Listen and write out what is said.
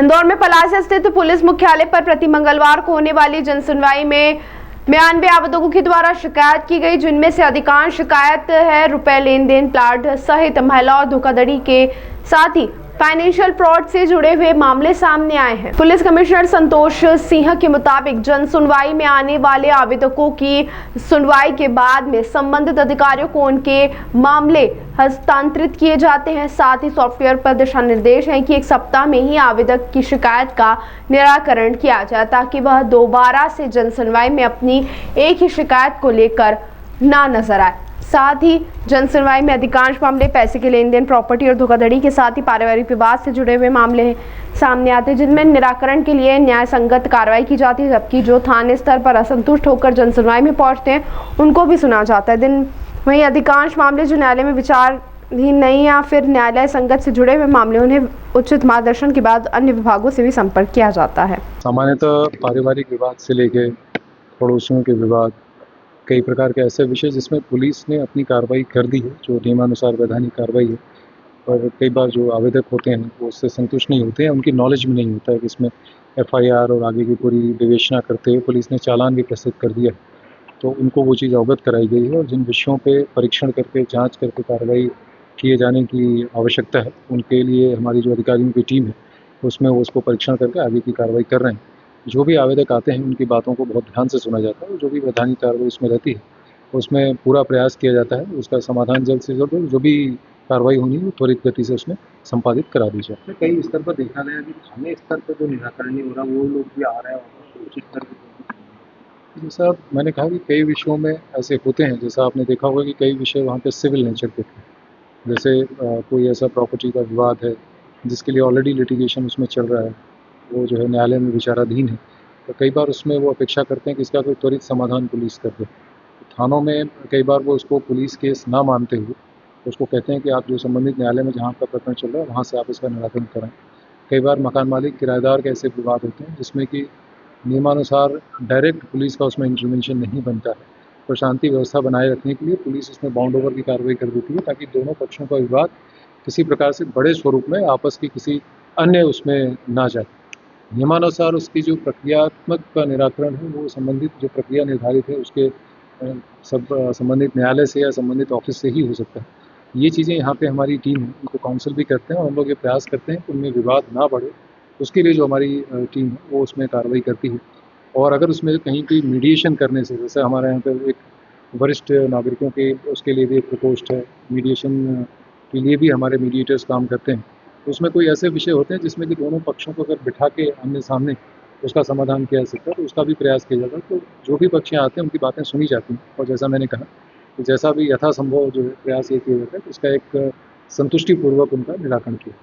इंदौर में पलासी स्थित पुलिस मुख्यालय पर प्रति मंगलवार को होने वाली जनसुनवाई में 92 आवेदकों के द्वारा शिकायत की गई, जिनमें से अधिकांश शिकायत है रुपए लेन देन, प्लाट सहित महिला और धोखाधड़ी के साथ ही फाइनेंशियल फ्रॉड से जुड़े हुए मामले सामने आए हैं। पुलिस कमिश्नर संतोष सिंह के मुताबिक जन सुनवाई में आने वाले आवेदकों की सुनवाई के बाद में संबंधित अधिकारियों को उनके मामले हस्तांतरित किए जाते हैं। साथ ही सॉफ्टवेयर पर दिशा निर्देश है कि 1 सप्ताह में ही आवेदक की शिकायत का निराकरण किया जाए, ताकि वह दोबारा से जन सुनवाई में अपनी एक ही शिकायत को लेकर ना नजर आए। साथ ही जन सुनवाई में अधिकांश मामले पैसे के लेन देन, प्रॉपर्टी और धोखाधड़ी के साथ ही पारिवारिक विवाद से जुड़े हुए मामले सामने आते हैं, जिनमें निराकरण के लिए न्याय संगत कार्रवाई की जाती है, जबकि जो थाने स्तर पर असंतुष्ट होकर जन सुनवाई में पहुंचते हैं उनको भी सुना जाता है। वहीं अधिकांश मामले जो न्यायालय में विचाराधीन नहीं या फिर न्यायालय संगत से जुड़े हुए मामले, उन्हें उचित मार्गदर्शन के बाद अन्य विभागों से भी संपर्क किया जाता है। सामान्यतः पारिवारिक विवाद से लेकर पड़ोसियों के विवाद, कई प्रकार के ऐसे विषय जिसमें पुलिस ने अपनी कार्रवाई कर दी है, जो नियमानुसार वैधानिक कार्रवाई है। और कई बार जो आवेदक होते हैं वो उससे संतुष्ट नहीं होते हैं, उनकी नॉलेज में नहीं होता है कि इसमें FIR और आगे की पूरी विवेचना करते हुए पुलिस ने चालान भी प्रस्तुत कर दिया है, तो उनको वो चीज़ अवगत कराई गई है। और जिन विषयों पे परीक्षण करके जांच करके कार्रवाई किए जाने की आवश्यकता है, उनके लिए हमारी जो अधिकारियों की टीम है उसमें वो उसको परीक्षण करके आगे की कार्रवाई कर रहे हैं। जो भी आवेदक आते हैं उनकी बातों को बहुत ध्यान से सुना जाता है, जो भी वैधानिक कार्रवाई उसमें रहती है उसमें पूरा प्रयास किया जाता है उसका समाधान जल्द से जल्द जो भी कार्रवाई होनी है त्वरित गति से उसमें संपादित करा दी जाए। कई स्तर पर देखा गया कि थाने स्तर पर जो निराकरण नहीं हो रहा वो लोग भी आ रहे हैं और उचित स्तर पर। जैसा मैंने कहा कि कई विषयों में ऐसे होते हैं, जैसा आपने देखा होगा कि कई विषय वहाँ पे सिविल नेचर के थे, जैसे कोई ऐसा प्रॉपर्टी का विवाद है जिसके लिए ऑलरेडी लिटिगेशन उसमें चल रहा है, वो जो है न्यायालय में विचाराधीन है, तो कई बार उसमें वो अपेक्षा करते हैं कि इसका कोई त्वरित समाधान पुलिस कर दे। थानों में कई बार वो उसको पुलिस केस ना मानते हुए उसको कहते हैं कि आप जो संबंधित न्यायालय में जहाँ का प्रकरण चल रहा है वहाँ से आप इसका निराकरण कराएं। कई बार मकान मालिक किराएदार के ऐसे विवाद होते हैं जिसमें कि नियमानुसार डायरेक्ट पुलिस का उसमें इंटरवेंशन नहीं बनता है, तो शांति व्यवस्था बनाए रखने के लिए पुलिस उसमें बाउंड ओवर की कार्रवाई कर देती है, ताकि दोनों पक्षों का विवाद किसी प्रकार से बड़े स्वरूप में आपस की किसी अन्य उसमें ना जाए। नियमानुसार उसकी जो प्रक्रियात्मक का निराकरण है वो संबंधित जो प्रक्रिया निर्धारित है उसके सब संबंधित न्यायालय से या संबंधित ऑफिस से ही हो सकता है। ये चीज़ें यहाँ पे हमारी टीम है उनको काउंसिल भी करते हैं और हम लोग ये प्रयास करते हैं कि उनमें विवाद ना बढ़े, उसके लिए जो हमारी टीम है वो उसमें कार्रवाई करती है। और अगर उसमें कहीं कोई मीडिएशन करने से, जैसे हमारे यहाँ पर एक वरिष्ठ नागरिकों के उसके लिए भी एक प्रकोष्ठ है, मीडिएशन के लिए भी हमारे मीडिएटर्स काम करते हैं, तो उसमें कोई ऐसे विषय होते हैं जिसमें कि दोनों पक्षों को अगर बिठा के आमने सामने उसका समाधान किया जा सकता है, तो उसका भी प्रयास किया जाता है। तो जो भी पक्ष आते हैं उनकी बातें सुनी जाती हैं और जैसा मैंने कहा कि जैसा भी यथासंभव जो है प्रयास ये किया जाता है कि उसका एक संतुष्टिपूर्वक उनका निराकरण किया।